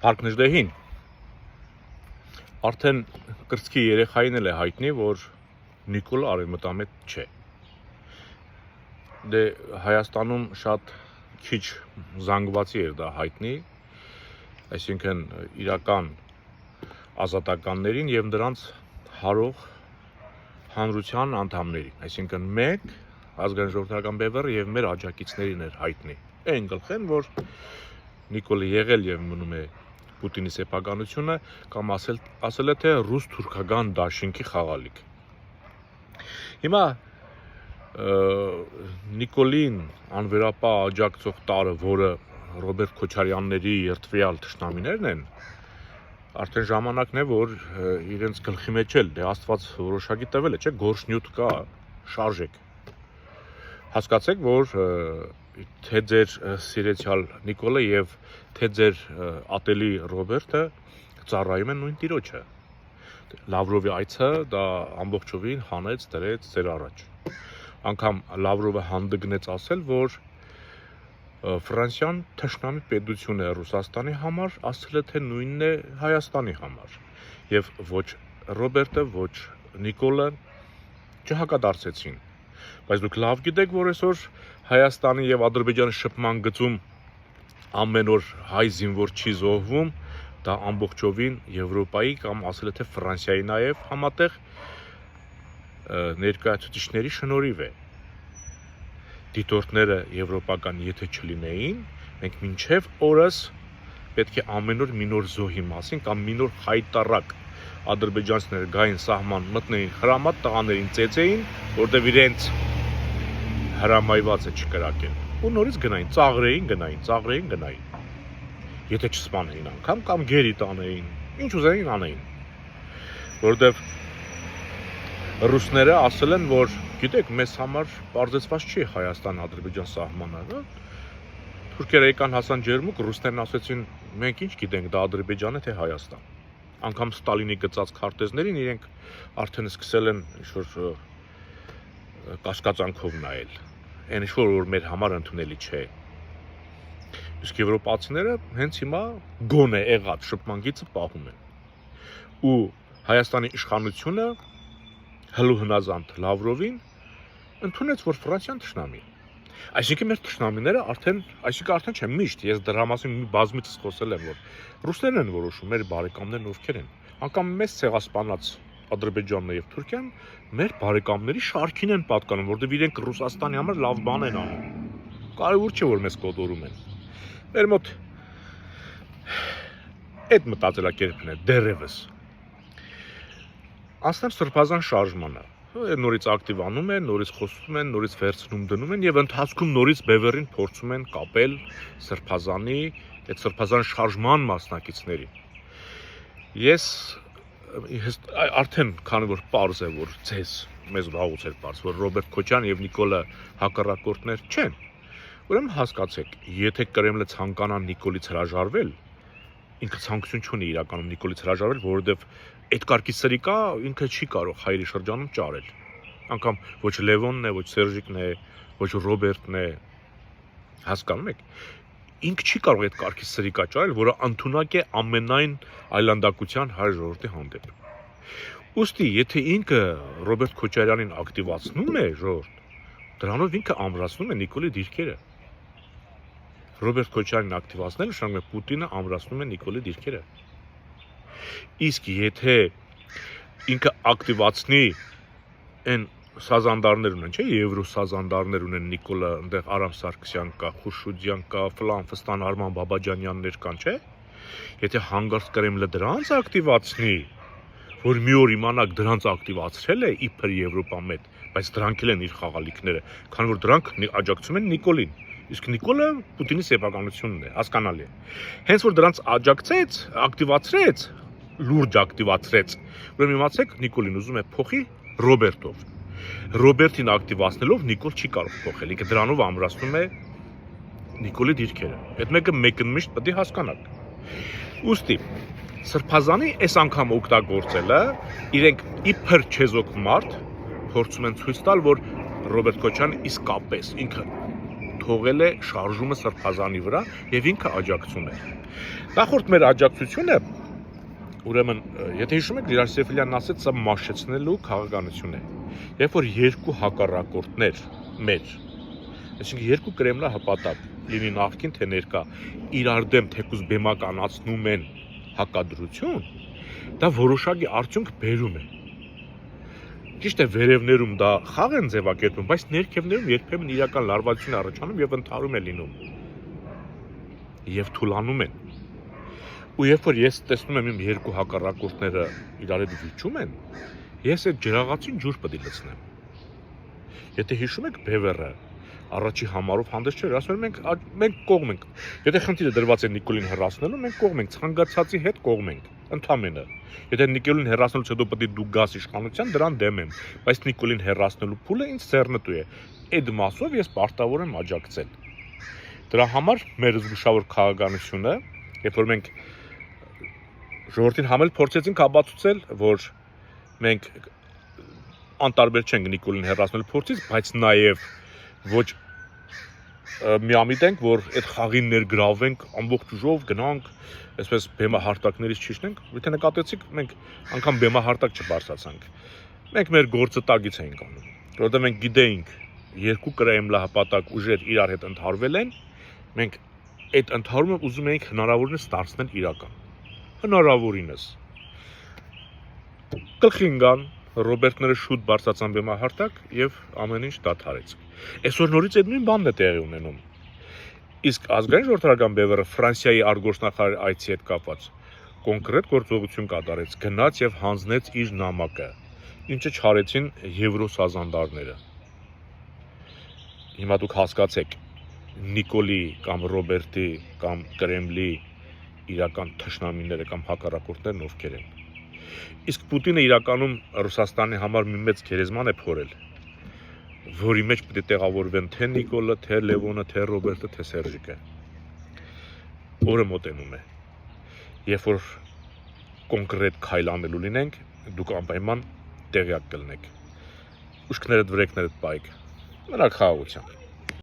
Փառքնժդեհին արդեն կրծքի երեխային էլ է հայտնի, որ Նիկոլը արևմտամետ չէ։ Դե Հայաստանում շատ քիչ զանգվածի էր դա հայտնի, այսինքն իրական ազատականներին եւ նրանց հարող հանրության անդամներին, այսինքն մենք ազգային ժողովրդական բևեռը եւ մեր աջակիցներին էր հայտնի։ Այն գլխեն, որ Նիկոլը եղել եւ մնում է Պուտինի սեփականությունը կամ ասել է թե ռուս-թուրքական դաշինքի խաղալիք։ Հիմա Նիկոլին անվերապահ աջակցող տարը, որը Ռոբերտ Քոչարյանների երդվյալ թշնամիներն են, արդեն ժամանակն է, որ իրենց գլխի մեջ էլ դե Աստված որոշակի տվել է, չէ՞, գործնյութ կա, շարժեք։ Հասկացեք, որ թե ձեր սիրեցյալ Նիկոլը եւ թե ձեր ատելի Ռոբերտը ծառայում են նույն տիրոջը։ Լավրովի այցը դա ամբողջովին հանեց դրեց ձեր առաջ։ Անգամ Լավրովը հանդգնեց ասել, որ Ֆրանսիան թշնամի պետություն է Ռուսաստանի համար, ասել է թե նույնն է Հայաստանի համար։ Եվ ոչ Ռոբերտը, ոչ Նիկոլը չհակադարձեցին։ Բայց դուք լավ գիտեք, որ այսօր Հայաստանի եւ Ադրբեջանի շփման գծում ամեն օր հայ զինվոր չի զոհվում, դա ամբողջովին Եվրոպայի կամ ասել է թե Ֆրանսիայի նաեւ համատեղ ներկայացուցիչների շնորհիվ է։ Դիտորդները եվրոպական եթե չլինեին, մենք մինչև օրս պետք է ամեն օր մի նոր զոհի մասին կամ մի նոր հայտարարակ ադրբեջանցիները գային սահման մտնեին հրամատ տղաներին ծեծեին, որտեղ իրենց հրամայված է չկրակել։ Ու նորից գնային, ծաղրեին գնային։ Եթե չսպանեին անգամ կամ գերի տանեին, ինչ ուզեին անեին։ Որտեղ ռուսները ասել են, որ գիտեք, մեզ համար պարզեցված չի Հայաստան-Ադրբեջան սահմանը։ Թուրքերը եկան հասան ջերմուկ, ռուսներն ասեցին, մենք ինչ գիտենք, դա Ադրբեջան է թե Հայաստան։ Անգամ Ստալինի գծած քարտեզներին իրենք արդեն սկսել են ինչ-որ կասկածանքով նայել։ Այն ինչ-որ մեր համար ընդունելի չէ։ Իսկ եվրոպացիները հենց հիմա գոնե եղած շփման գիծը պահում են։ Ու Հայաստանի իշխանությունը հլու հնազանդ Լավրովին ընդունեց, որ Ֆրանսիան թշնամի է։ Այսինքն մեր թշնամիները արդեն չէ միշտ, ես դրա մասին մի բազմիցս խոսել եմ, որ ռուսներն են որոշում, մեր բարեկամներն ովքեր են։ Անկամ մեզ ցեղասպանած Ադրբեջանն եւ Թուրքիան մեր բարեկամների շարքին են պատկանում, որովհետեւ իրենք Ռուսաստանի համար լավ բան են անում։ Կարևոր չէ, որ մեզ կոտորում են։ Մեր մոտ այդ մտածելակերպն է դերևս։ Ասեմ սրբազան շարժմանը։ Նորից ակտիվանում են, նորից խոսում են, նորից վերցնում դնում են եւ ընթացքում նորից բևեռին փորձում են կապել սրբազանի, այդ սրբազան շարժման մասնակիցներին։ Ես արդեն քանի որ պարզ է, որ մեզ վաղուց էր պարզ, որ Ռոբերտ Քոչարյան եւ Նիկոլը հակառակորդներ չեն, ուրեմն հասկացեք, եթե Կրեմլը ցանկանա Նիկոլից հրաժարվել, ինքը ցանկություն չունի իրականում Նիկոլից հրաժարվել, որովհետեւ այդ կարգի սրիկա ինքը չի կարող հայերի շրջանում ճարել։ Անկամ ոչ Լևոնն է, ոչ Սերժիկն է, ոչ Ռոբերտն է, հասկանում եք։ Ինքը չի կարող այդ կարգի սրիկա ճարել, որը ընդունակ է ամենայն այլանդակության հայ ժողովրդի հանդեպ։ Ուստի, եթե ինքը Ռոբերտ Քոչարյանին ակտիվացնում է ժողովուրդ, դրանով ինքը ամրացնում է Նիկոլի դիրքերը։ Ռոբերտ Քոչարյանին ակտիվացնելը նշանակում է Պուտինը ամրացնում է Նիկոլի դիրքերը։ Իսկ եթե ինքը ակտիվացնի այն սազանդարներ ունեն, չէ՞, եվրո սազանդարներ ունեն Նիկոլը, այնտեղ Արամ Սարգսյան կա, Խուշուդյան կա, Ֆլան Արման Բաբաջանյաններ կան, չէ՞։ Եթե հանգարց Կրեմլը դրանց ակտիվացնի, որ մի օր իմանաք դրանց ակտիվացրել է իբր Եվրոպամետ, բայց դրանք էլ են իր խաղալիքները, քանի որ դրանք աջակցում են Նիկոլին։ Իսկ Նիկոլը Պուտինի սեփականությունն է, հասկանալի է։ Հենց որ դրանց աջակցեց, ակտիվացրեց, լուրջ ակտիվացրեց, ուրեմն իմացեք, Նիկոլին ուզում է փոխի Ռոբերտով։ Ռոբերտին ակտիվացնելով Նիկոլ չի կարող փոխել, ինքը դրանով ամրացնում է Նիկոլի դիրքերը։ Այդ մեկը մեկնմիշտ պետք է հասկանաք։ Ուստի Սրբազանի այս անգամ օգտագործելը իրենք իբր չեզոք մարդ փորձում են ցույց տալ, որ Ռոբերտ Քոչարյանը իսկապես ինքը թողել է շարժումը Սրբազանի վրա եւ ինքը աջակցում է։ Նախորդ մեր աջակցությունը, ուրեմն, եթե հիշում եք, Լիլիթ Սեֆիլյանն ասեց, սա մաշեցնելու քաղաքականություն է։ Երբ որ երկու հակառակորդներ մեր, այսինքն երկու կրեմլահպատակ, լինի նախկին թե ներկա, իրար դեմ թեկուզ բեմականացնում են հակադրություն, դա որոշակի արդյունք բերում է։ Ճիշտ է, վերևներում դա խաղ են ձևակերպում, բայց ներքևներում երբեմն իրական լարվածություն առաջանում եւ ընդհարում է լինում։ Եվ թուլանում են։ Ու երբ որ ես տեսնում եմ իմ երկու հակառակորդները իրար հետ վիճում են, ես այդ ջրաղացին ջուր պետք է լցնեմ։ Եթե հիշում եք Բևերը առաջի համարով հանդես չէր, ասում են մենք կողմ ենք։ Եթե խնդիրը դրված է Նիկոլին հեռացնելու, մենք կողմ ենք, ցանկացածի հետ կողմ ենք, ընդամենը։ Եթե Նիկոլին հեռացնելուց հետո պետք է դու գաս իշխանության, դրան դեմ եմ, բայց Նիկոլին հեռացնելու փուլը ինձ ձեռնտու է։ Այդ մասով ես պարտավոր եմ աջակցել։ Դրա համար մեր զգուշավոր քաղաքականությունը, երբ որ մենք ժողովրդին համել փորձեցինք ապացուցել, որ մենք անտարբեր չենք Նիկոլին հեռացնելու փորձից, բայց նաև ոչ միամիտ ենք, որ այդ խաղին ներգրավենք, ամբողջ ուժով գնանք, այսպես բեմահարտակներից չիշնենք, եթե նկատեցիք, մենք անգամ բեմահարտակ չբարձրացանք։ Մենք մեր գործը տագից էինք անում, որովհետև մենք գիտեինք, երկու կրեմլահպատակ ուժեր իրար հետ ընդհարվել են, մենք այդ ընդհարումը ուզում էինք հնարավորինս դարձնել իրական։ Հնարավորինս։ Գլխի ընկան, Ռոբերտները շուտ բարձրացան բեմահարտակ եւ ամեն ինչ դադարեց։ Այսօր նորից այդ նույն բանն է տեղի ունենում։ Իսկ ազգային ժողովրդական Բևերը Ֆրանսիայի արտգործնախարար այցի հետ կապված կոնկրետ գործողություն կատարեց, գնաց եւ հանձնեց իր նամակը, ինչը չարեցին եվրոսազանդարները։ Հիմա դուք հասկացեք Նիկոլի կամ Ռոբերտի կամ Կրեմլի իրական թշնամիները կամ հակառակորդներն ովքեր են։ Իսկ Պուտինը իրականում Ռուսաստանի համար մի մեծ գերեզման է փորել, որի մեջ պետք է տեղավորվեն թե Նիկոլը, թե Լևոնը, թե Ռոբերտը, թե Սերժիկը։ Օրը մոտենում է։ Երբ որ կոնկրետ քայլ անելու լինենք, դուք անպայման տեղյակ կլինեք։ Ուշքներդ վրեքներդ պայք։ Մնաք խաղաղությամբ։